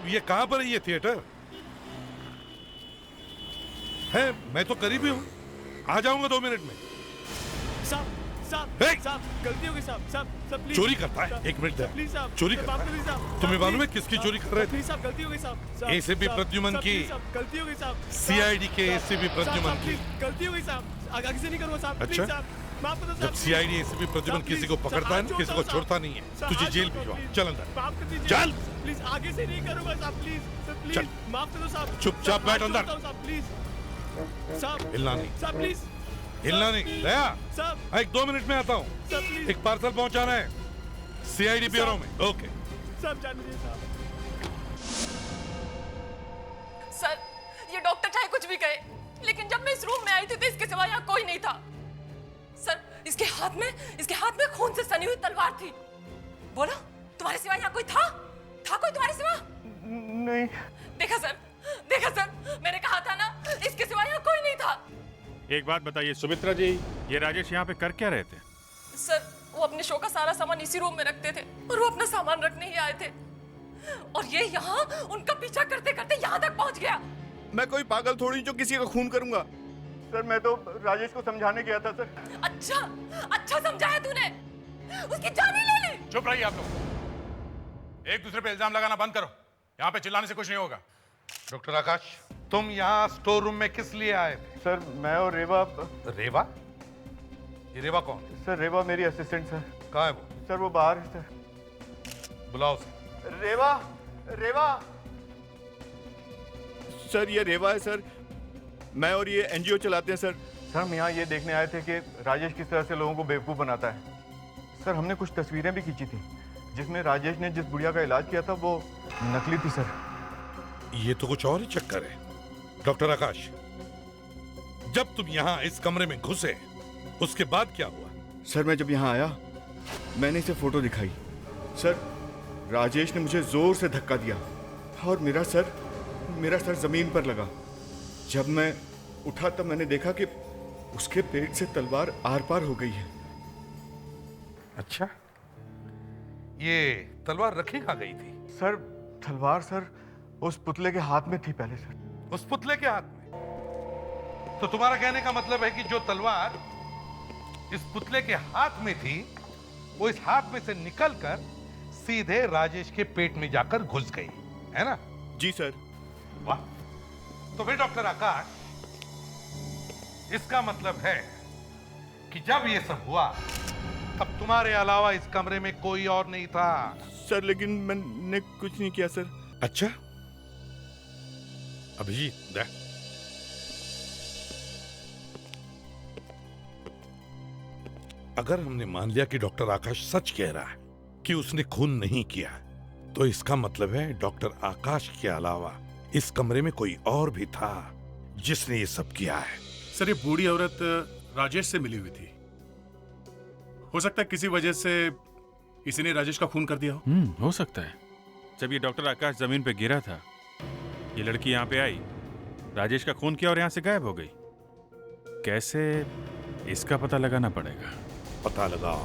ये कहाँ पर है ये थिएटर? है, मैं तो करीब ही हूँ, आ जाऊंगा 2 मिनट में। साहब गलती हो गई साहब प्लीज। चोरी करता है, 1 मिनट दे। प्लीज साहब, चोरी करता है। तुम्हें मालूम है किसकी चोरी कर रहे थे? प्लीज साहब, गलती हो गई साहब। एसीपी प्रद्युमन की, गलती हो गई साहब। सीआईडी के एसीपी प्रद्युमन की। गलती हो गई साहब, आगे से नहीं करूँगा साहब। अच्छा? माफ करो साहब। जब सीआईडी एसीपी प्रद्युमन किसी को पकड़ता है ना, किसी को छोड़ता नहीं है। तुझे जेल भिजवा, चल अंदर, माफ कर दीजिए चल। प्लीज, आगे से नहीं करूँगा साहब, प्लीज चल। माफ करो साहब। चुपचाप बैठ अंदर। प्लीज साहब, हिलना नहीं, साहब प्लीज, हिलना नहीं। दया, साहब 1-2 मिनट में आता हूँ, साहब प्लीज, एक पार्सल पहुंचाना है सीआईडी ब्यूरो में। ओके साहब जाने दीजिए साहब। सर, ये डॉक्टर चाहे कुछ भी कहे, लेकिन जब मैं इस रूम में आई थी तो इसके सिवा यहाँ कोई नहीं था। सर, इसके हाथ में खून से सनी हुई तलवार थी। बोलो, तुम्हारे सिवा यहाँ कोई था कोई तुम्हारे सिवा? नहीं। देखा सर, मैंने कहा था ना, इसके सिवा यहाँ कोई नहीं था। एक बात बताइए सुमित्रा जी, ये राजेश यहाँ पे कर क्या रहे थे? सर, वो अपने शो का सारा सामान इसी रूम में रखते थे और वो अपना सामान रखने ही आए थे, और ये यहाँ उनका पीछा करते करते यहाँ तक पहुँच गया। मैं कोई पागल थोड़ी जो किसी का खून करूंगा। सर मैं तो राजेश को समझाने गया था सर। अच्छा समझाया तूने, उसकी जान ही ले ली। चुप रहिए आप लोग, एक दूसरे पे इल्जाम लगाना बंद करो। यहाँ पे चिल्लाने से कुछ नहीं होगा। डॉक्टर आकाश, तुम यहाँ स्टोर रूम में किस लिए आए थे? सर मैं और रेवा। रेवा? ये रेवा कौन है? सर रेवा मेरी असिस्टेंट सर। कहाँ है वो? सर वो बाहर है सर। बुलाओ उसे। रेवा। सर ये रेवा है सर, मैं और ये एनजीओ चलाते हैं सर। सर हम यहाँ ये देखने आए थे कि राजेश किस तरह से लोगों को बेवकूफ़ बनाता है। सर हमने कुछ तस्वीरें भी खींची थी जिसमें राजेश ने जिस बुढ़िया का इलाज किया था वो नकली थी सर। ये तो कुछ और ही चक्कर है। डॉक्टर आकाश, जब तुम यहाँ इस कमरे में घुसे उसके बाद क्या हुआ? सर मैं जब यहाँ आया मैंने इसे फोटो दिखाई। सर राजेश ने मुझे जोर से धक्का दिया और मेरा सर जमीन पर लगा। जब मैं उठा तब मैंने देखा कि उसके पेट से तलवार आर पार हो गई है। अच्छा, ये तलवार रखी कहाँ गई थी? सर तलवार सर उस पुतले के हाथ में थी पहले सर। उस पुतले के हाथ में? तो तुम्हारा कहने का मतलब है कि जो तलवार इस पुतले के हाथ में थी वो इस हाथ में से निकलकर सीधे राजेश के पेट में जाकर घुस गई, है ना? जी सर। वाह, तो फिर डॉक्टर आकाश, इसका मतलब है कि जब ये सब हुआ तब तुम्हारे अलावा इस कमरे में कोई और नहीं था। सर लेकिन मैंने कुछ नहीं किया सर। अच्छा, अभिजीत दे। अगर हमने मान लिया कि डॉक्टर आकाश सच कह रहा है कि उसने खून नहीं किया, तो इसका मतलब है डॉक्टर आकाश के अलावा इस कमरे में कोई और भी था जिसने ये सब किया है। सर ये बूढ़ी औरत राजेश से मिली हुई थी। हो सकता है किसी वजह से किसी ने राजेश का खून कर दिया हो। हो सकता है। जब ये डॉक्टर आकाश जमीन पे गिरा था, ये लड़की यहाँ पे आई, राजेश का खून किया और यहाँ से गायब हो गई। कैसे, इसका पता लगाना पड़ेगा। पता लगाओ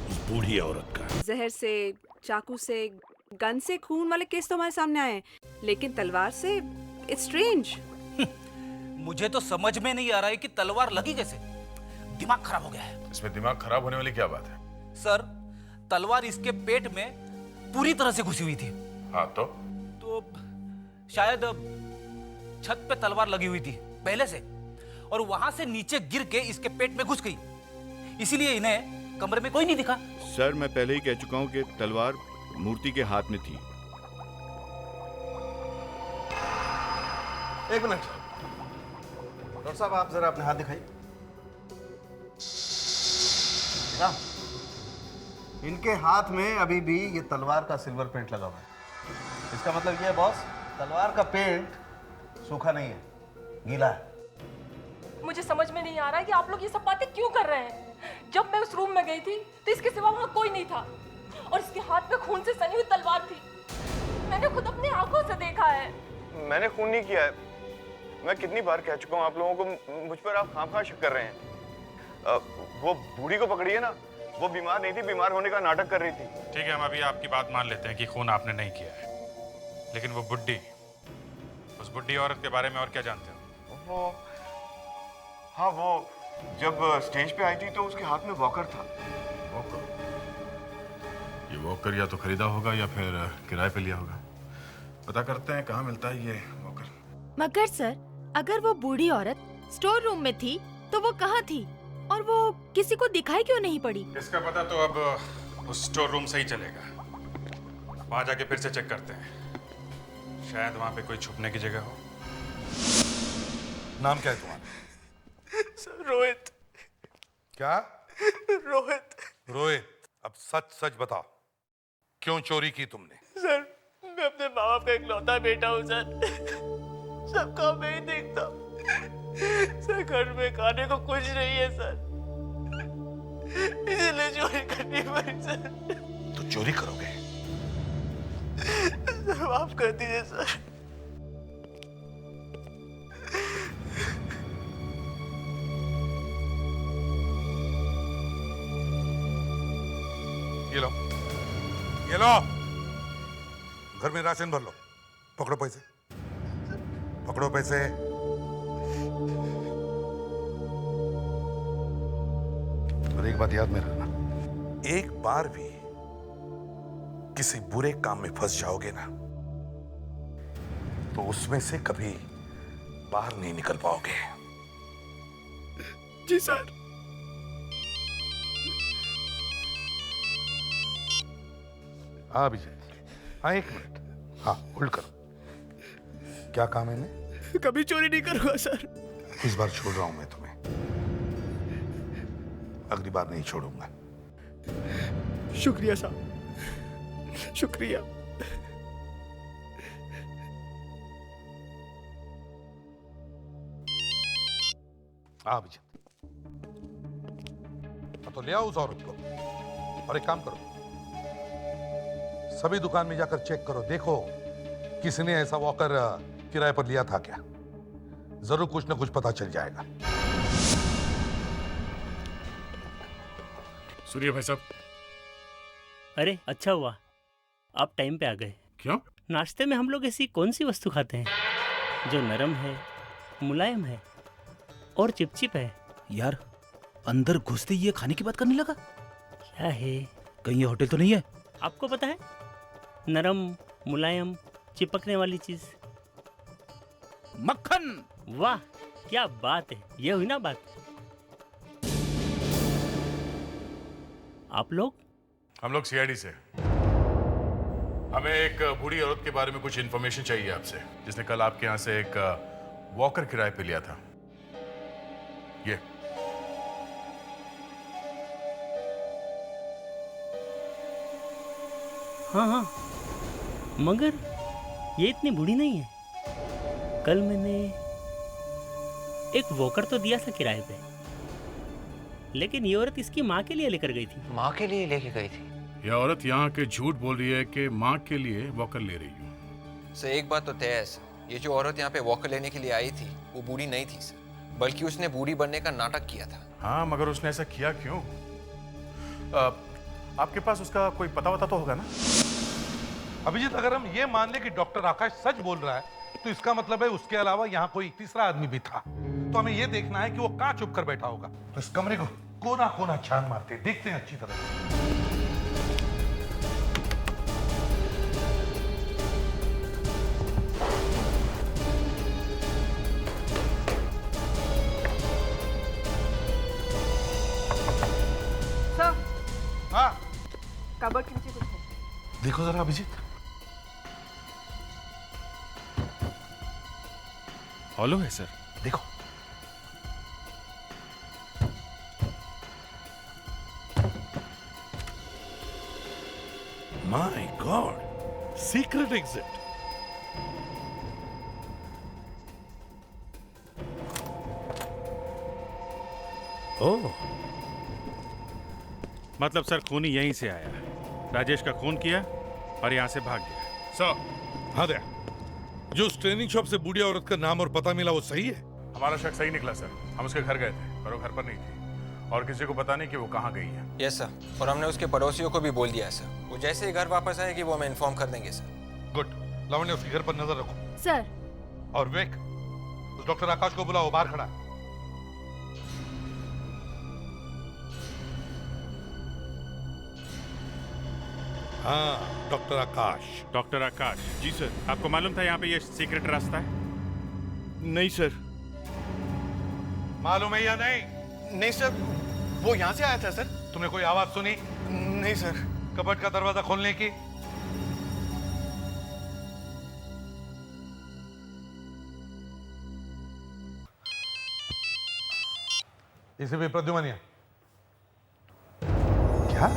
उस बूढ़ी औरत का। जहर से, चाकू से, गन से खून वाले केस तो हमारे सामने आए, लेकिन तलवार से इट्स स्ट्रेंज। मुझे तो समझ में नहीं आ रहा है कि तलवार लगी कैसे। दिमाग खराब हो गया है। इसमें दिमाग खराब होने वाली क्या बात है? सर तलवार इसके पेट में पूरी तरह से घुसी हुई थी। हाँ तो शायद छत पे तलवार लगी हुई थी पहले से, और वहां से नीचे गिर के इसके पेट में घुस गई, इसीलिए इन्हें कमरे में कोई नहीं दिखा। सर मैं पहले ही कह चुका हूँ कि तलवार मूर्ति के हाथ में थी। एक मिनट डॉक्टर साहब, आप जरा अपने हाथ दिखाइए। इनके हाथ में अभी भी ये तलवार का सिल्वर पेंट लगा हुआ है। इसका मतलब ये है बॉस, तलवार का पेंट सूखा नहीं है, गीला है। मुझे समझ में नहीं आ रहा है कि आप लोग ये सब बातें क्यों कर रहे हैं। जब मैं उस रूम में गई थी तो इसके सिवा वहां कोई नहीं था, और इसके हाथ में खून से सनी हुई तलवार थी। मैंने खुद अपनी आंखों से देखा है। मैंने खून नहीं किया है। मैं कितनी बार कह चुका हूँ आप लोगों को, मुझ पर आप खामखा शक कर रहे हैं। वो बूढ़ी को पकड़िए ना, वो बीमार नहीं थी, बीमार होने का नाटक कर रही थी। ठीक है, हम अभी आपकी बात मान लेते हैं कि खून आपने नहीं किया है, लेकिन वो बुड्ढी, उस बुड्ढी औरत के बारे में और क्या जानते हो? वो जब स्टेज पे आई थी तो उसके हाथ में वॉकर था। वॉकर? ये वॉकर या तो खरीदा होगा या फिर किराए पे लिया होगा। पता करते हैं कहाँ मिलता है ये वॉकर। मगर सर, अगर वो बूढ़ी औरत स्टोर रूम में थी तो वो कहाँ थी और वो किसी को दिखाई क्यों नहीं पड़ी? इसका पता तो अब उस स्टोर रूम से ही चलेगा। वहां जाके फिर से चेक करते हैं, शायद वहां पे कोई छुपने की जगह हो। नाम क्या है तुम्हारा? सर रोहित। क्या? रोहित। रोहित, अब सच सच बताओ, क्यों चोरी की तुमने? सर मैं अपने माँ बाप का इकलौता बेटा हूँ सर। सबका मैं ही देखता हूँ। सर घर में खाने को कुछ नहीं है सर, इसलिए चोरी करनी पड़ी सर। तो चोरी करोगे? सर माफ कर दीजिए सर। ये लो, घर में राशन भर लो। पकड़ो पैसे, पकड़ो पैसे। और एक बात याद में रखना, एक बार भी किसी बुरे काम में फंस जाओगे ना तो उसमें से कभी बाहर नहीं निकल पाओगे। जी सर। हाँ अभिजीत, हाँ एक मिनट, हाँ होल्ड करो। क्या काम है इन्हें? कभी चोरी नहीं करूंगा सर। इस बार छोड़ रहा हूं मैं तुम्हें, अगली बार नहीं छोड़ूंगा। शुक्रिया साहब, शुक्रिया। हाँ अभिजीत, तो ले आओ उस औरत को। और एक काम करो, सभी दुकान में जाकर चेक करो, देखो किसी ने ऐसा वॉकर किराए पर लिया था क्या। जरूर कुछ ना कुछ पता चल जाएगा। सुनिए भाई साहब। अरे अच्छा हुआ आप टाइम पे आ गए। क्यों? नाश्ते में हम लोग ऐसी कौन सी वस्तु खाते हैं जो नरम है, मुलायम है और चिपचिप है? यार अंदर घुसते ये खाने की बात करने लगा। क्या है? कहीं ये होटल तो नहीं है? आपको पता है, नरम मुलायम चिपकने वाली चीज, मक्खन। वाह क्या बात है, ये हुई ना बात। आप लोग? हम लोग सीआईडी से। हमें एक बूढ़ी औरत के बारे में कुछ इन्फॉर्मेशन चाहिए आपसे, जिसने कल आपके यहाँ से एक वॉकर किराए पे लिया था। ये हाँ हाँ, मगर ये इतनी बूढ़ी नहीं है। कल मैंने एक वॉकर तो दिया था किराए पे, लेकिन ये औरत इसकी माँ के लिए लेकर गई थी। माँ के लिए लेके गई थी? यह औरत यहाँ के झूठ बोल रही है कि माँ के लिए वॉकर ले रही हूँ। सर एक बात तो तय है सर, ये जो औरत यहाँ पे वॉकर लेने के लिए आई थी वो बूढ़ी नहीं थी सर, बल्कि उसने बूढ़ी बनने का नाटक किया था। हाँ, मगर उसने ऐसा किया क्यों? आपके पास उसका कोई पता वता तो होगा ना? अभिजीत, अगर हम ये मान ले कि डॉक्टर आकाश सच बोल रहा है तो इसका मतलब है उसके अलावा यहाँ कोई तीसरा आदमी भी था। तो हमें ये देखना है कि वो कहाँ छुप कर बैठा होगा। तो इस कमरे को कोना कोना छान मारते देखते हैं अच्छी तरह। हाँ कबर्ड के नीचे कुछ है। देखो जरा अभिजीत। हॉलो है सर, देखो। My god, secret exit. Oh, मतलब सर खूनी यहीं से आया, राजेश का खून किया और यहाँ से भाग गया। सर हाँ दया, जो उस ट्रेनिंग शॉप से बूढ़ी औरत का नाम और पता मिला वो सही है? हमारा शक सही निकला सर। हम उसके घर गए थे पर वो घर पर नहीं थी और किसी को पता नहीं कि वो कहाँ गई है। यस सर, और हमने उसके पड़ोसियों को भी बोल दिया है सर। वो जैसे ही घर वापस आएगी वो हमें इन्फॉर्म कर देंगे सर। गुड, लावण्य उसके घर पर नजर रखो। सर। और विवेक, उस डॉक्टर आकाश को बुलाओ, बाहर खड़ा है। हाँ, डॉक्टर आकाश। डॉक्टर आकाश। जी सर। आपको मालूम था यहाँ पे ये सीक्रेट रास्ता है? नहीं सर। मालूम है या नहीं? नहीं सर, वो यहाँ से आया था सर। तुमने कोई आवाज सुनी? नहीं सर। कबर्ड का दरवाजा खोलने की? इसे भी प्रद्युमनिया। क्या?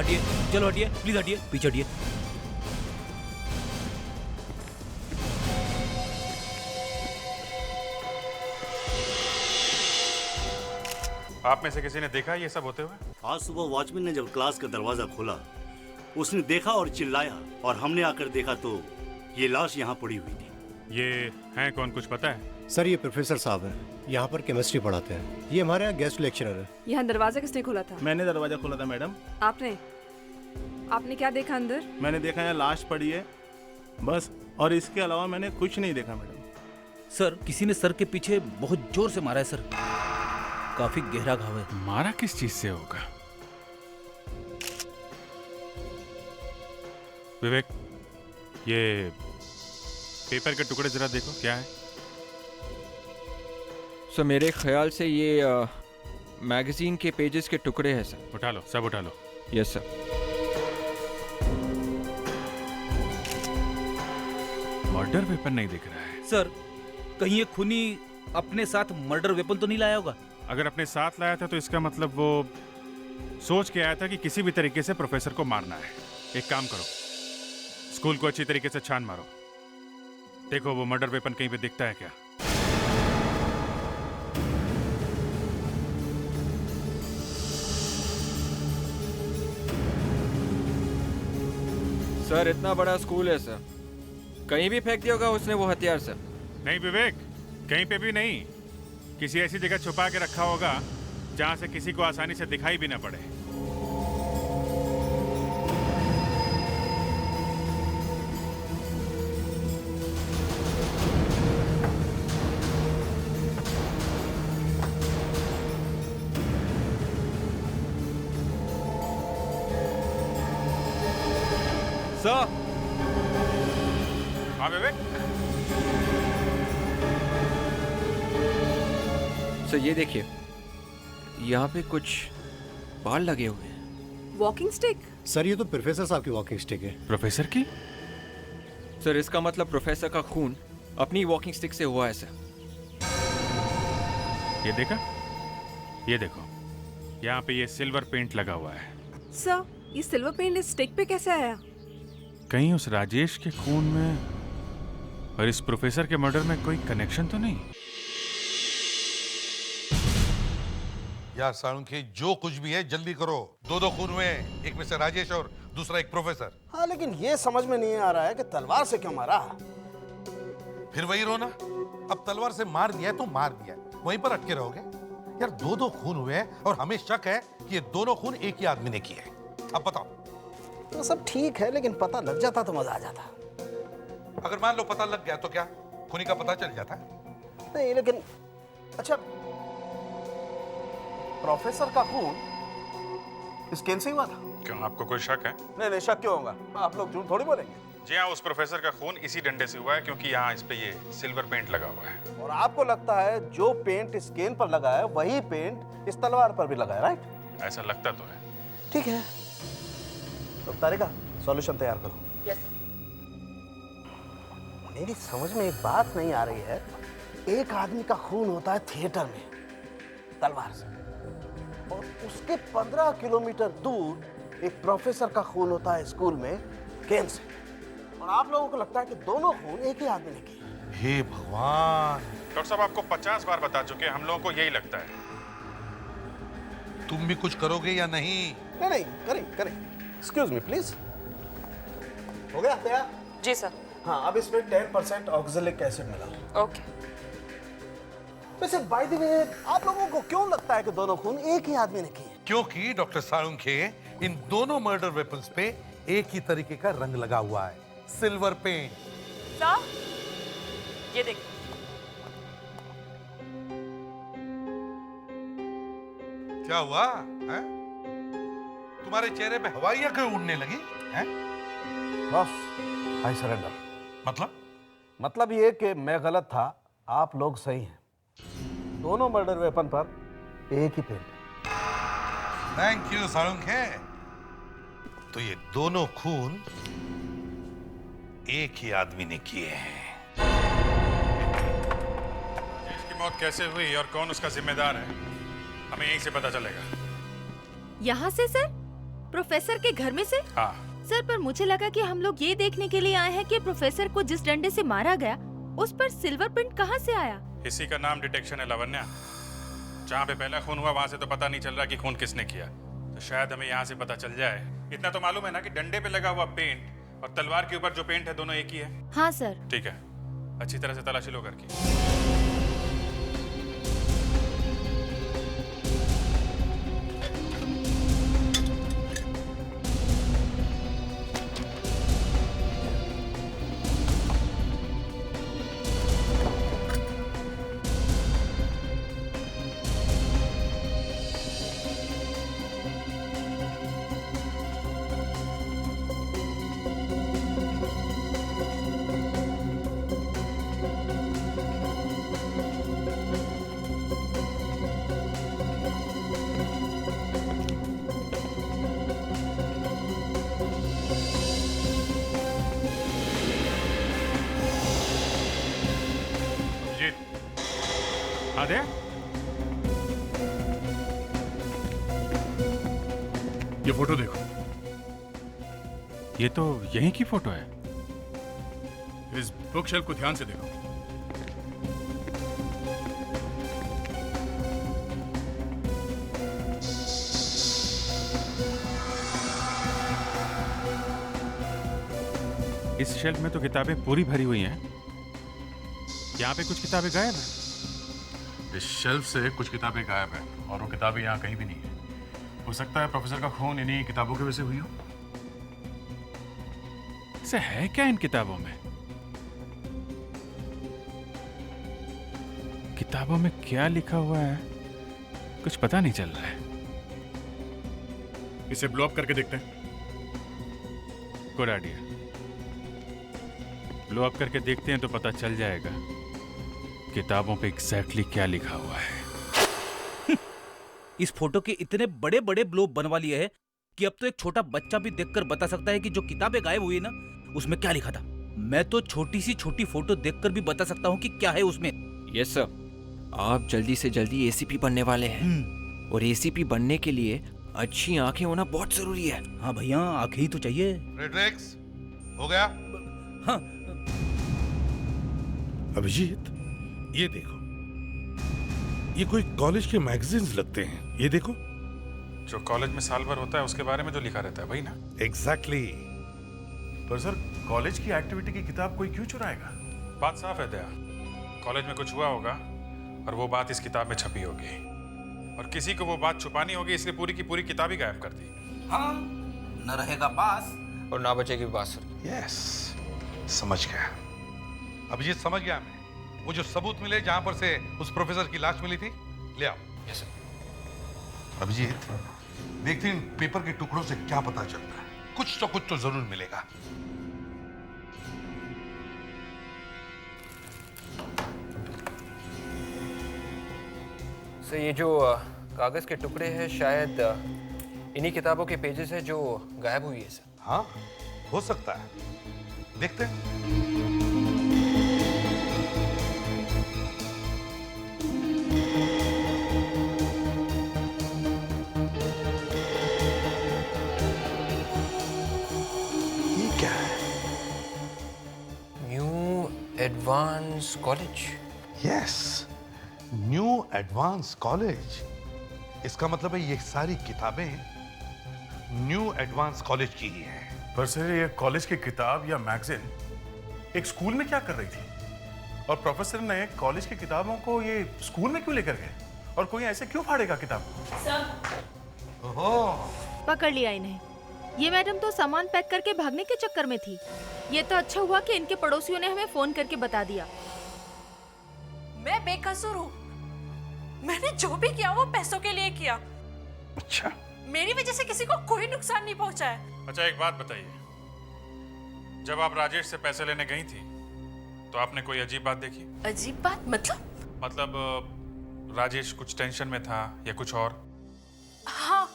हटिए, चलो हटिए, प्लीज हटिए, पीछे हटिए। आप में से किसी ने देखा ये सब होते हुए? आज सुबह वॉचमैन ने जब क्लास का दरवाजा खोला, उसने देखा और चिल्लाया, और हमने आकर देखा तो ये लाश यहाँ पड़ी हुई थी। ये हैं कौन, कुछ पता है? सर, ये प्रोफेसर साहब हैं, यहाँ पर केमिस्ट्री पढ़ाते हैं। ये हमारे यहाँ गेस्ट लेक्चरर है। यहाँ दरवाजा किसने खोला था? मैंने दरवाजा खोला था मैडम। आपने क्या देखा अंदर? मैंने देखा है लाश पड़ी है, बस, और इसके अलावा मैंने कुछ नहीं देखा मैडम। सर, किसी ने सर के पीछे बहुत जोर से मारा है सर, काफी गहरा घाव है। मारा किस चीज से होगा? विवेक, ये पेपर के टुकड़े जरा देखो, क्या है? सर, मेरे ख्याल से ये मैगजीन के पेजेस के टुकड़े हैं सर। उठा लो, सब उठा लो। Yes sir. मर्डर वेपन नहीं दिख रहा है सर। कहीं ये खूनी अपने साथ मर्डर वेपन तो नहीं लाया होगा? अगर अपने साथ लाया था तो इसका मतलब वो सोच के आया था कि किसी भी तरीके से प्रोफेसर को मारना है। एक काम करो, स्कूल को अच्छी तरीके से छान मारो, देखो वो मर्डर वेपन कहीं पे दिखता है क्या। सर, इतना बड़ा स्कूल है सर, कहीं भी फेंक दिया होगा उसने वो हथियार सर। नहीं विवेक, कहीं पे भी नहीं, किसी ऐसी जगह छुपा के रखा होगा जहां से किसी को आसानी से दिखाई भी ना पड़े। सर। हाँ विवेक। सर, ये देखिए, यहाँ पे कुछ बाल लगे हुए हैं। Walking stick? सर, ये तो प्रोफेसर साहब की वॉकिंग स्टिक है। प्रोफेसर की? सर, इसका मतलब प्रोफेसर का खून अपनी वॉकिंग स्टिक से हुआ है सर। ये देखा, ये देखो, यहाँ पे ये सिल्वर पेंट लगा हुआ है। सर, ये सिल्वर पेंट इस स्टिक पे कैसे आया? कहीं उस राजेश के खून में और इस प्रोफेसर के मर्डर में कोई कनेक्शन तो नहीं? यार साळुंखे, जो कुछ भी है जल्दी करो। दो खून हुए, एक में से राजेश और दूसरा एक प्रोफेसर। हाँ, लेकिन ये समझ में नहीं आ रहा है कि तलवार से क्यों मारा। फिर वही रोना, अब तलवार से मार दिया है तो मार दिया है, वहीं पर अटके रहोगे? यार दो खून हुए हैं और हमें शक है कि ये दोनों खून एक ही आदमी ने किए। अब बताओ। तो सब ठीक है, लेकिन पता लग जाता तो मजा आ जाता। अगर मान लो पता लग गया तो क्या खूनी का पता चल जाता? नहीं, लेकिन अच्छा, प्रोफेसर का खून स्किन से हुआ था? क्यों, आपको कोई शक है? नहीं, शक क्यों होगा? आप लोग झूठ थोड़ी बोलेंगे। जी हाँ, उस प्रोफेसर का खून इसी डंडे से हुआ है क्योंकि यहाँ इस पे ये सिल्वर पेंट लगा हुआ है। और आपको लगता है जो पेंट स्किन पर लगा है वही पेंट इस तलवार पर भी लगा है, राइट? ऐसा लगता तो है। ठीक है, तो तारिका, सॉल्यूशन तैयार करो। यस। मेरी समझ में एक बात नहीं आ रही है। एक आदमी का खून होता है थिएटर में तलवार से, और उसके 15 किलोमीटर दूर एक प्रोफेसर का खून होता है स्कूल में केन से, और आप लोगों को लगता है कि दोनों खून एक ही आदमी ने किए। हे भगवान! डॉक्टर साहब, आपको 50 बार बता चुके हैं, हम लोगों को यही लगता है। तुम भी कुछ करोगे या नहीं? नहीं, करें। Excuse me please. हो गया तैयार? जी सर। हाँ, अब इसमें 10% ऑक्जेलिक एसिड मिला। ओके। वैसे बाय द वे, आप लोगों को क्यों लगता है कि दोनों खून एक ही आदमी ने किए? क्योंकि डॉक्टर साळुंखे, इन दोनों मर्डर वेपन्स पे एक ही तरीके का रंग लगा हुआ है, सिल्वर पेंट। सर, ये देखिए। क्या हुआ है? तुम्हारे चेहरे पे हवाइयां क्यों उड़ने लगी हैं? बस, आई सरेंडर। मतलब ये कि मैं गलत था, आप लोग सही हैं। दोनों मर्डर वेपन पर एक ही पेंट। Thank you Salunkhe. तो ये दोनों खून एक ही आदमी ने किए हैं। इसकी मौत कैसे हुई और कौन उसका जिम्मेदार है, हमें यहीं से पता चलेगा। यहाँ से सर? प्रोफेसर के घर में से? हाँ सर, पर मुझे लगा कि हम लोग ये देखने के लिए आए हैं कि प्रोफेसर को जिस डंडे से मारा गया उस पर सिल्वर प्रिंट कहाँ से आया? इसी का नाम डिटेक्शन है लावण्या। जहाँ पे पहला खून हुआ वहाँ से तो पता नहीं चल रहा कि खून किसने किया, तो शायद हमें यहाँ से पता चल जाए। इतना तो मालूम है ना कि डंडे पे लगा हुआ पेंट और तलवार के ऊपर जो पेंट है दोनों एक ही है। हाँ सर। ठीक है, अच्छी तरह से तलाशी लो करके। ये फोटो देखो। ये तो यहीं की फोटो है। इस बुक शेल्फ को ध्यान से देखो। इस शेल्फ में तो किताबें पूरी भरी हुई हैं। यहाँ पे कुछ किताबें गायब हैं। इस शेल्फ से कुछ किताबें गायब हैं और वो किताबें यहाँ कहीं भी नहीं है। हो सकता है प्रोफेसर का खून इन्हीं किताबों की वजह से हुई हो। ऐसा है क्या इन किताबों में? किताबों में क्या लिखा हुआ है कुछ पता नहीं चल रहा है। इसे ब्लो अप करके देखते हैं। Good idea. ब्लो अप करके देखते हैं तो पता चल जाएगा किताबों पे एग्जैक्टली क्या लिखा हुआ है। इस फोटो के इतने बड़े बड़े ब्लोब बनवा लिए हैं कि अब तो एक छोटा बच्चा भी देखकर बता सकता है कि जो किताबें गायब हुई ना उसमें क्या लिखा था। मैं तो छोटी सी छोटी फोटो देखकर भी बता सकता हूँ कि क्या है उसमें। यस सर, आप जल्दी से जल्दी एसीपी बनने वाले हैं और एसीपी बनने के लिए अच्छी आंखें होना बहुत जरूरी है। हाँ भैया, आंखें ही तो चाहिए। रेड्रेक्स, हो गया? हाँ। अभिजीत, ये देखो, ये कोई कॉलेज के मैगजीन्स लगते हैं। ये देखो, जो कॉलेज में साल भर होता है उसके बारे में जो लिखा रहता है वही ना? एग्जैक्टली। पर सर, कॉलेज की एक्टिविटी की किताब कोई क्यों चुराएगा? बात साफ है दया, कॉलेज में कुछ हुआ होगा और वो बात इस किताब में छपी होगी और किसी को वो बात छुपानी होगी, इसलिए पूरी की पूरी किताब ही गायब कर दी। हाँ, न रहेगा बास और ना बचेगी बांसुरी। यस, समझ गया। अभिजीत, समझ गया मैं। वो जो सबूत मिले जहां पर से उस प्रोफेसर की लाश मिली थी, ले आओ। Yes sir. अभिजीत, देखते हैं इन पेपर के टुकड़ों से क्या पता चलता है। कुछ तो जरूर मिलेगा। सर, ये जो कागज के टुकड़े हैं शायद इन्हीं किताबों के पेजेस हैं जो गायब हुई है सर। हाँ, हो सकता है, देखते हैं। Advance college. Yes, new advance college. इसका मतलब है ये सारी किताबें न्यू एडवांस कॉलेज की ही हैं। पर सर, ये कॉलेज की किताब या मैगजीन एक स्कूल में क्या कर रही थी? और प्रोफेसर ने कॉलेज की किताबों को ये स्कूल में क्यों लेकर गए? और कोई ऐसे क्यों फाड़ेगा किताब? ओहो, पकड़ लिया इन्हें। ये मैडम तो सामान पैक करके भागने के चक्कर में थी। ये तो अच्छा हुआ कि इनके पड़ोसियों ने हमें फोन करके बता दिया। मैं बेकसूर हूँ। मैंने जो भी किया वो पैसों के लिए किया। अच्छा, मेरी वजह से किसी को कोई नुकसान नहीं पहुंचा है। अच्छा एक बात बताइए, जब आप राजेश से पैसे लेने गई थी तो आपने कोई अजीब बात देखी? अजीब बात मतलब राजेश कुछ टेंशन में था या कुछ और? हाँ,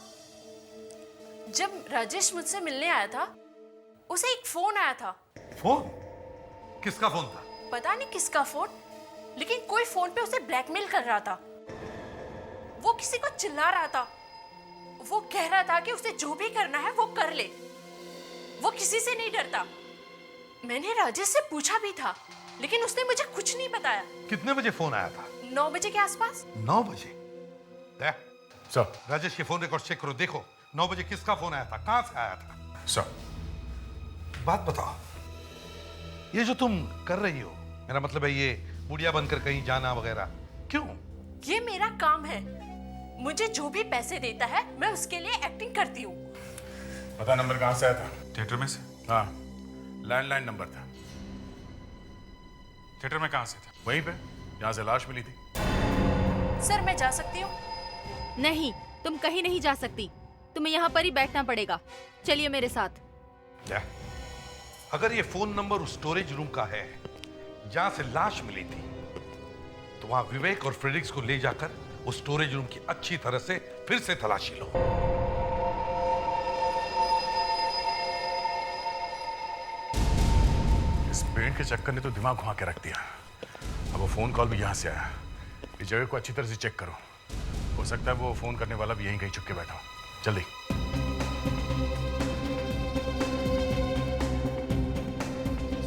जब राजेश मुझसे मिलने आया था उसे एक फोन आया था। फोन? किसका फोन था? पता नहीं किसका फोन, लेकिन कोई फोन पे उसे ब्लैकमेल कर रहा था। वो किसी को चिल्ला रहा था। वो कह रहा था कि उसे जो भी करना है वो कर ले, वो किसी से नहीं डरता। मैंने राजेश से पूछा भी था, लेकिन उसने मुझे कुछ नहीं बताया। कितने बजे फोन आया था? 9 बजे के आसपास। 9 बजे? सर, राजेश के फोन रिकॉर्ड चेक करो, देखो 9 बजे किसका फोन आया था, कहां से आया था? सर, बात बताओ, ये जो तुम कर रही हो, मेरा मतलब है ये बुढ़िया बनकर कहीं जाना वगैरह, क्यों? ये मेरा काम है। मुझे जो भी पैसे देता है मैं उसके लिए एक्टिंग करती हूँ। पता नंबर कहाँ से आया था? थिएटर में से? हाँ, लैंडलाइन नंबर था। थिएटर में कहाँ से था? वहीं पे जहाँ से लाश मिली थी। सर, मैं जा सकती हूँ? नहीं, तुम कहीं नहीं जा सकती। तुम्हें यहाँ पर ही बैठना पड़ेगा। चलिए मेरे साथ। क्या? अगर ये फोन नंबर उस स्टोरेज रूम का है जहां से लाश मिली थी, तो वहां विवेक और फ्रेडिक्स को ले जाकर उस स्टोरेज रूम की अच्छी तरह से फिर से तलाशी लो। इस पेंट के चक्कर ने तो दिमाग घुमा के रख दिया। अब वो फोन कॉल भी यहाँ से आया। इस जगह को अच्छी तरह से चेक करो। हो सकता है वो फोन करने वाला भी यहीं कहीं छुप के बैठा हो। जल्दी।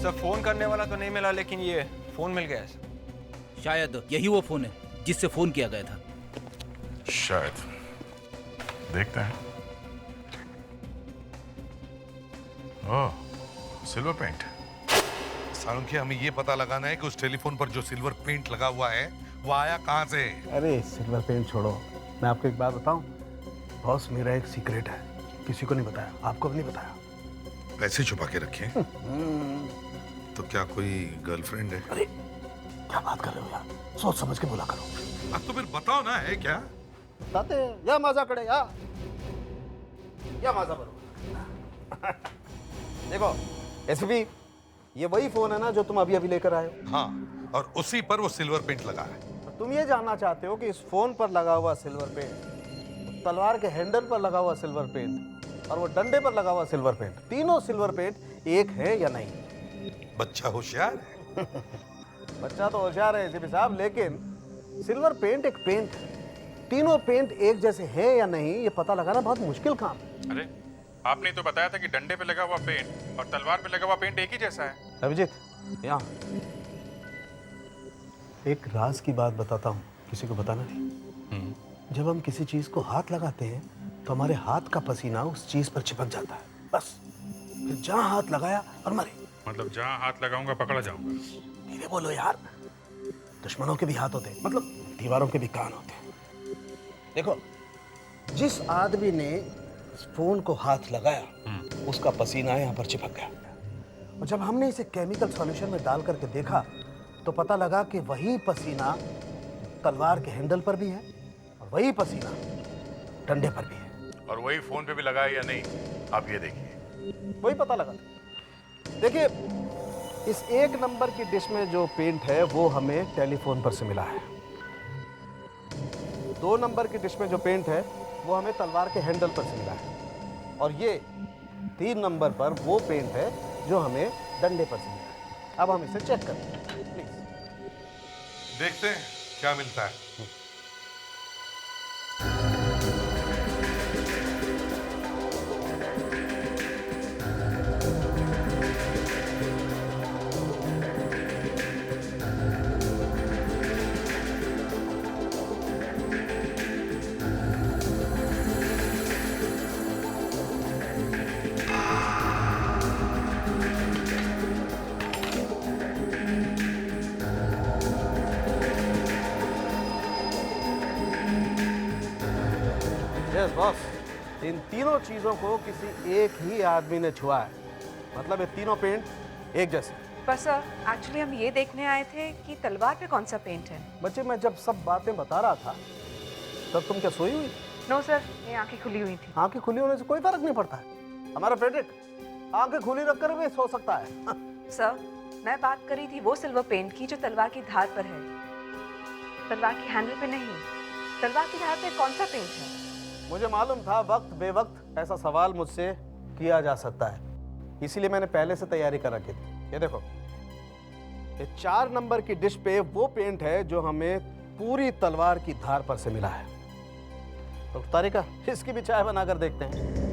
सर, फोन करने वाला तो नहीं मिला, लेकिन ये फोन मिल गया है। शायद यही वो फोन है जिससे फोन किया गया था। शायद, देखते हैं। ओह, सिल्वर पेंट। सारुंखी, हमें ये पता लगाना है कि उस टेलीफोन पर जो सिल्वर पेंट लगा हुआ है वो आया कहां से? अरे सिल्वर पेंट छोड़ो, मैं आपको एक बात बताऊं। बॉस, मेरा एक सीक्रेट है, किसी को नहीं बताया, आपको भी नहीं बताया। पैसे छुपा के रखे? तो क्या कोई गर्लफ्रेंड है? अरे क्या बात कर रहे हो यार, सोच समझ के बोला करो। अब तो फिर बताओ ना, है क्या? बताते हैं या मजा करे या मजा करो। देखो एसपी, ये वही फोन है ना जो तुम अभी अभी लेकर आए हो? हाँ, और उसी पर वो सिल्वर पेंट लगा है। तुम ये जानना चाहते हो कि इस फोन पर लगा हुआ सिल्वर पेंट, तलवार के हैंडल पर लगा हुआ सिल्वर पेंट और वो डंडे पर लगा हुआ सिल्वर पेंट, तीनों सिल्वर पेंट एक है या नहीं? बच्चा होशियार है। बच्चा तो होशियार है एसपी साहब, लेकिन सिल्वर पेंट एक पेंट है। तीनों पेंट एक जैसे हैं या नहीं ये पता लगाना बहुत मुश्किल काम है। अरे, आपने तो बताया था कि डंडे पे लगा हुआ पेंट और तलवार पे लगा हुआ पेंट एक ही जैसा है। अभिजीत, यहाँ एक राज की बात बताता हूँ, किसी को बताना नहीं। जब हम किसी चीज को हाथ लगाते हैं तो हमारे हाथ का पसीना उस चीज पर चिपक जाता है, बस। फिर जहाँ हाथ लगाया और मरे। मतलब जहाँ हाथ लगाऊंगा पकड़ा जाऊंगा। धीरे बोलो यार, दुश्मनों के भी हाथ होते हैं, मतलब दीवारों के भी कान होते हैं। देखो, जिस आदमी ने इस फोन को हाथ लगाया उसका पसीना यहाँ पर चिपक गया, और जब हमने इसे केमिकल सॉल्यूशन में डाल करके देखा तो पता लगा कि वही पसीना तलवार के हैंडल पर भी है और वही पसीना डंडे पर भी है। और वही फोन पे भी लगा है या नहीं, आप ये देखिए। वही पता लगा। देखिए, इस 1 नंबर की डिश में जो पेंट है वो हमें टेलीफोन पर से मिला है। 2 नंबर की डिश में जो पेंट है वो हमें तलवार के हैंडल पर से मिला है, और ये 3 नंबर पर वो पेंट है जो हमें डंडे पर से मिला है। अब हम इसे चेक करें प्लीज। देखते हैं क्या मिलता है। यस बॉस, इन तीनों चीजों को किसी एक ही आदमी ने छुआ है, मतलब ये तीनों पेंट एक जैसे। पर सर एक्चुअली हम ये देखने आए थे कि तलवार पे कौन सा पेंट है। बच्चे, मैं जब सब बातें बता रहा था तब तुम क्या सोई हुई? नो सर, ये आंखें खुली हुई थी। आंखें खुली होने से कोई फर्क नहीं पड़ता है। हमारा फ्रेडरिक आंखें खुली रखकर भी सो सकता है। सर, मैं बात करी थी वो सिल्वर पेंट की जो तलवार की धार पर है, तलवार की हैंडल पे नहीं। तलवार की धार पे कौन सा पेंट है? मुझे मालूम था वक्त बेवक्त ऐसा सवाल मुझसे किया जा सकता है, इसीलिए मैंने पहले से तैयारी कर रखी थी। ये देखो, ये 4 नंबर की डिश पे वो पेंट है जो हमें पूरी तलवार की धार पर से मिला है। तो तारिका, इसकी भी चाय बनाकर देखते हैं।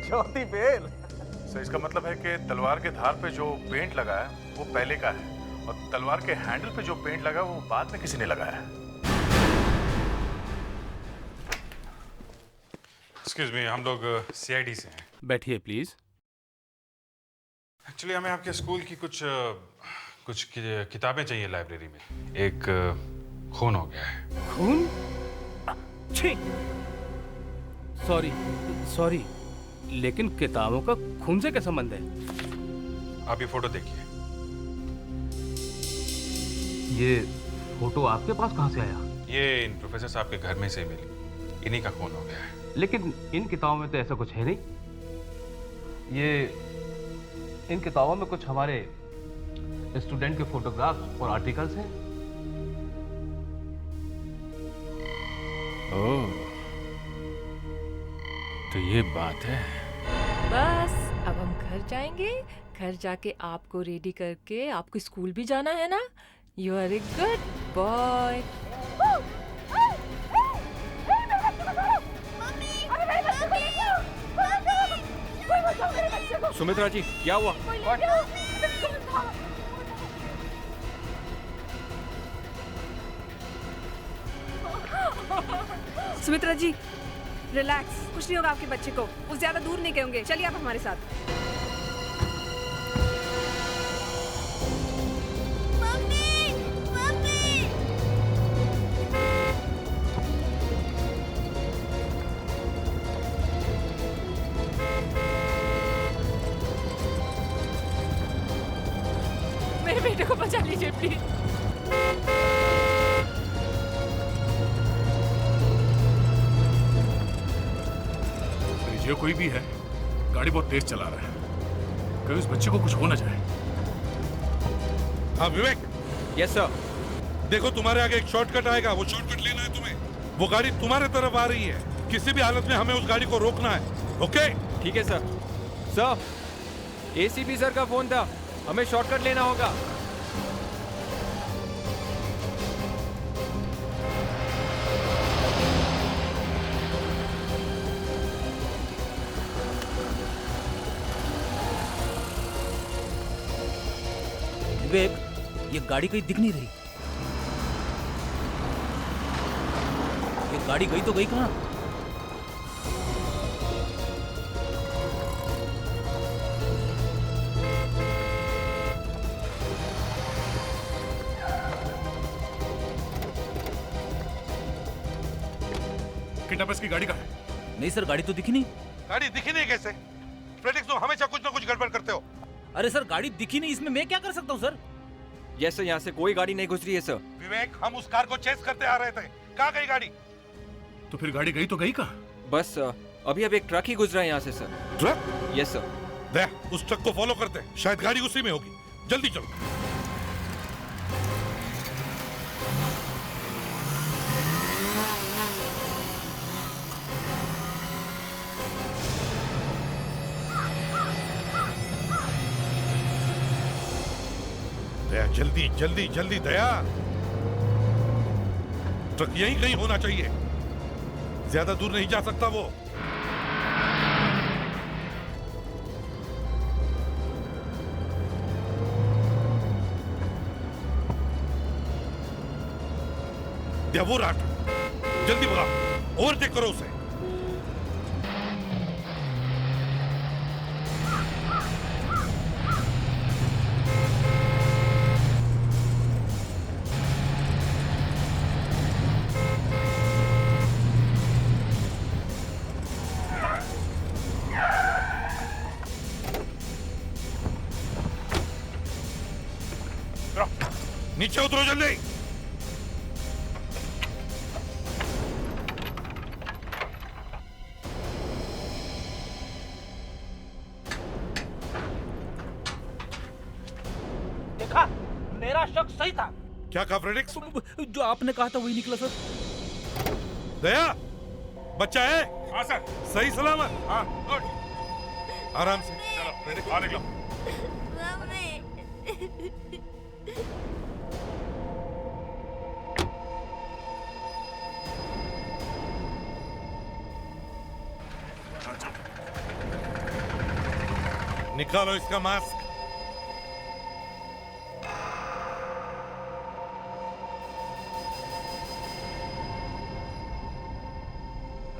चौथी फेल। सर, इसका मतलब है कि तलवार के धार पे जो पेंट लगा है वो पहले का है और तलवार के हैंडल पे जो पेंट लगा है वो बाद में किसी ने लगाया है। एक्सक्यूज मी, हम लोग सीआईडी से हैं। बैठिए प्लीज। एक्चुअली हमें आपके स्कूल की कुछ किताबें चाहिए लाइब्रेरी में। एक खून हो गया है। खून? छी, सॉरी, लेकिन किताबों का खून से क्या संबंध है? आप ये फोटो देखिए। ये फोटो आपके पास कहाँ से आया? ये इन प्रोफेसर साहब के घर में से मिली। इन्हीं का खून हो गया है। लेकिन इन किताबों में तो ऐसा कुछ है नहीं। ये इन किताबों में कुछ हमारे स्टूडेंट के फोटोग्राफ्स और आर्टिकल्स हैं। ओह, तो ये बात है। बस अब हम घर जाएंगे। घर जाके आपको रेडी करके आपको स्कूल भी जाना है ना। You are a good boy. Sumitra ji, क्या हुआ? सुमित्रा जी रिलैक्स, कुछ नहीं होगा आपके बच्चे को। वो ज्यादा दूर नहीं गए होंगे। चलिए आप हमारे साथ। मेरे बेटे को बचा लीजिए प्लीज। जो कोई भी है, गाड़ी बहुत तेज चला रहा है। कहीं उस बच्चे को कुछ हो ना जाए। हाँ विवेक। Yes sir. देखो, तुम्हारे आगे एक शॉर्टकट आएगा, वो शॉर्टकट लेना है तुम्हें। वो गाड़ी तुम्हारे तरफ आ रही है। किसी भी हालत में हमें उस गाड़ी को रोकना है। ओके? ठीक है सर। सर, एसीपी सर का फोन था, हमें शॉर्टकट लेना होगा। विवेक, ये गाड़ी कहीं दिख नहीं रही। ये गाड़ी गई तो गई कहाँ? किडनैपर्स की गाड़ी कहाँ है? नहीं सर, गाड़ी तो दिखी नहीं। गाड़ी दिखी नहीं कैसे? फ्रेडरिक, तुम हमेशा कुछ ना कुछ गड़बड़ करते हो। अरे सर, गाड़ी दिखी नहीं, इसमें मैं क्या कर सकता हूँ सर? यस सर, यहाँ से कोई गाड़ी नहीं गुजरी है सर। विवेक, हम उस कार को चेस करते आ रहे थे। कहाँ गई गाड़ी? तो फिर गाड़ी गई तो गई कहाँ? बस अभी अब एक ट्रक ही गुजरा है यहाँ से सर। ट्रक? Yes sir. देख, उस ट्रक को फॉलो करते हैं। शायद गाड़ी उसी में होगी। जल्दी चलो। दया, जल्दी जल्दी जल्दी दया। ट्रक यहीं कहीं होना चाहिए। ज्यादा दूर नहीं जा सकता वो। दया, वो रहा ट्रक। जल्दी भगाओ, ओवरटेक करो उसे। नीचे उतरो जल्दी। देखा, मेरा शक सही था। क्या कहा फ्रेडिक्स? जो आपने कहा था वही निकला सर। दया, बच्चा है? हाँ सर। सही सलामत? हाँ। आराम से। चलो फ्रेडिक्स, बाहर निकलो। निकालो इसका मास्क।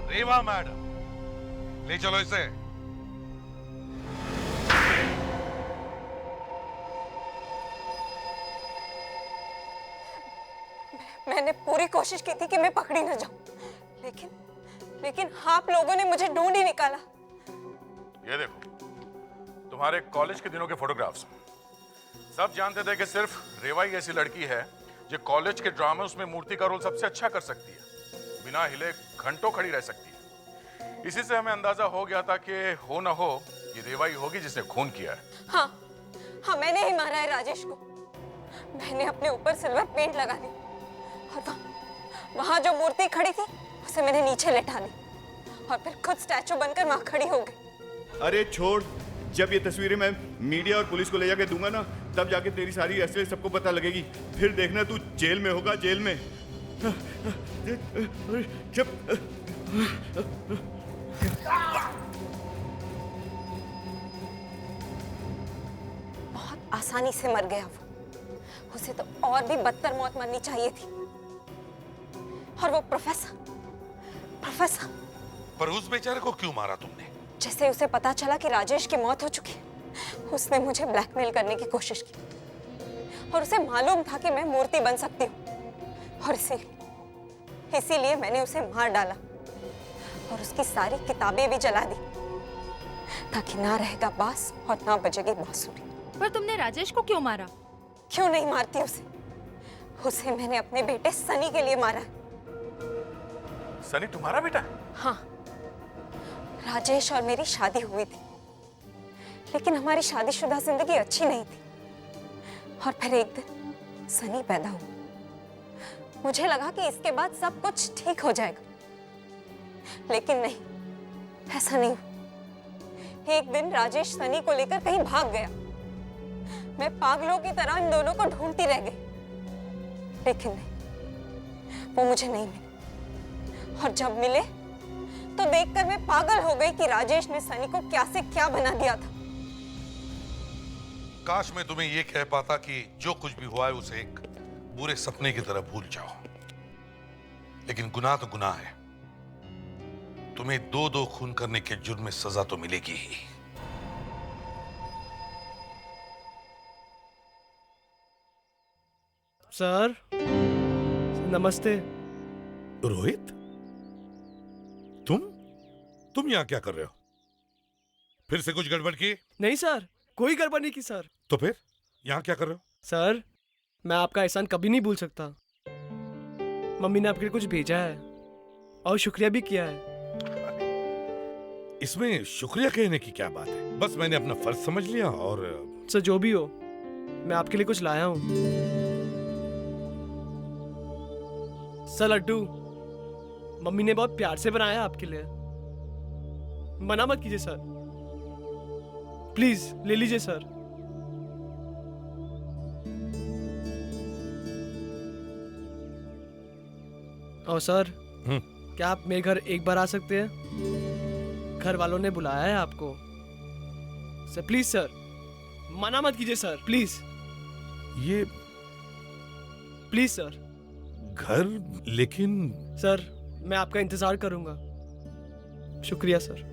रेवा मैडम, ले चलो इसे। मैंने पूरी कोशिश की थी कि मैं पकड़ी न जाऊं, लेकिन आप लोगों ने मुझे ढूंढ ही निकाला। ये देखो, तुम्हारे कॉलेज के दिनों के फोटोग्राफ्स। सब जानते थे कि सिर्फ रेवा ही ऐसी लड़की है जो कॉलेज के ड्रामास में मूर्ति का रोल सबसे अच्छा कर सकती है, बिना हिले घंटों खड़ी रह सकती है। इसी से हमें अंदाजा हो गया था कि हो ना हो ये रेवा ही होगी जिसने खून किया है। हाँ, मैंने ही मारा है राजेश को। मैंने अपने ऊपर सिल्वर पेंट लगा दी और वहां जो मूर्ति खड़ी थी उसे मैंने नीचे लेटा दी और फिर खुद स्टैचू बनकर वहां खड़ी हो गई। अरे छोड़, जब ये तस्वीरें मैं मीडिया और पुलिस को ले जाके दूंगा ना, तब जाके तेरी सारी असलियत सबको पता लगेगी। फिर देखना तू जेल में होगा, जेल में। बहुत आसानी से मर गया वो। उसे तो और भी बदतर मौत मरनी चाहिए थी। और वो प्रोफेसर पर उस बेचारे को क्यों मारा तुमने? जैसे उसे पता चला कि राजेश की मौत हो चुकी है, उसने मुझे ब्लैकमेल करने की कोशिश की और उसे मालूम था कि मैं मूर्ति बन सकती हूँ और इसीलिए मैंने उसे मार डाला और उसकी सारी किताबें भी जला दी ताकि ना रहेगा बांस और ना बजेगी बांसुरी। पर तुमने राजेश को क्यों मारा? क्यों नहीं मारती उसे मैंने अपने बेटे सनी के लिए मारा है। सनी तुम्हारा बेटा है? हाँ, राजेश और मेरी शादी हुई थी, लेकिन हमारी शादीशुदा जिंदगी अच्छी नहीं थी और फिर एक दिन सनी पैदा हुआ। मुझे लगा कि इसके बाद सब कुछ ठीक हो जाएगा, लेकिन नहीं, ऐसा नहीं हुआ। एक दिन राजेश सनी को लेकर कहीं भाग गया। मैं पागलों की तरह इन दोनों को ढूंढती रह गई, लेकिन नहीं, वो मुझे नहीं मिले। और जब मिले तो देखकर मैं पागल हो गई कि राजेश ने सनी को क्या से क्या बना दिया था। काश मैं तुम्हें यह कह पाता कि जो कुछ भी हुआ है उसे एक बुरे सपने की तरह भूल जाओ, लेकिन गुनाह तो गुनाह है। तुम्हें दो खून करने के जुर्म में सजा तो मिलेगी ही। सर नमस्ते। रोहित, तुम यहाँ क्या कर रहे हो? फिर से कुछ गड़बड़ की? नहीं सर, कोई गड़बड़ नहीं की सर। तो फिर यहाँ क्या कर रहे हो? सर, मैं आपका एहसान कभी नहीं भूल सकता। मम्मी ने आपके लिए कुछ भेजा है और शुक्रिया भी किया है। इसमें शुक्रिया कहने की क्या बात है? बस मैंने अपना फर्ज समझ लिया। और सर जो भी हो, मैं आपके लिए कुछ लाया हूँ। सर लड्डू मम्मी ने बहुत प्यार से बनाया आपके लिए। मना मत कीजिए सर, प्लीज ले लीजिए सर। और सर, क्या आप मेरे घर एक बार आ सकते हैं? घर वालों ने बुलाया है आपको। सर प्लीज सर, मना मत कीजिए सर, प्लीज। ये प्लीज सर। घर? लेकिन सर, मैं आपका इंतजार करूंगा। शुक्रिया सर।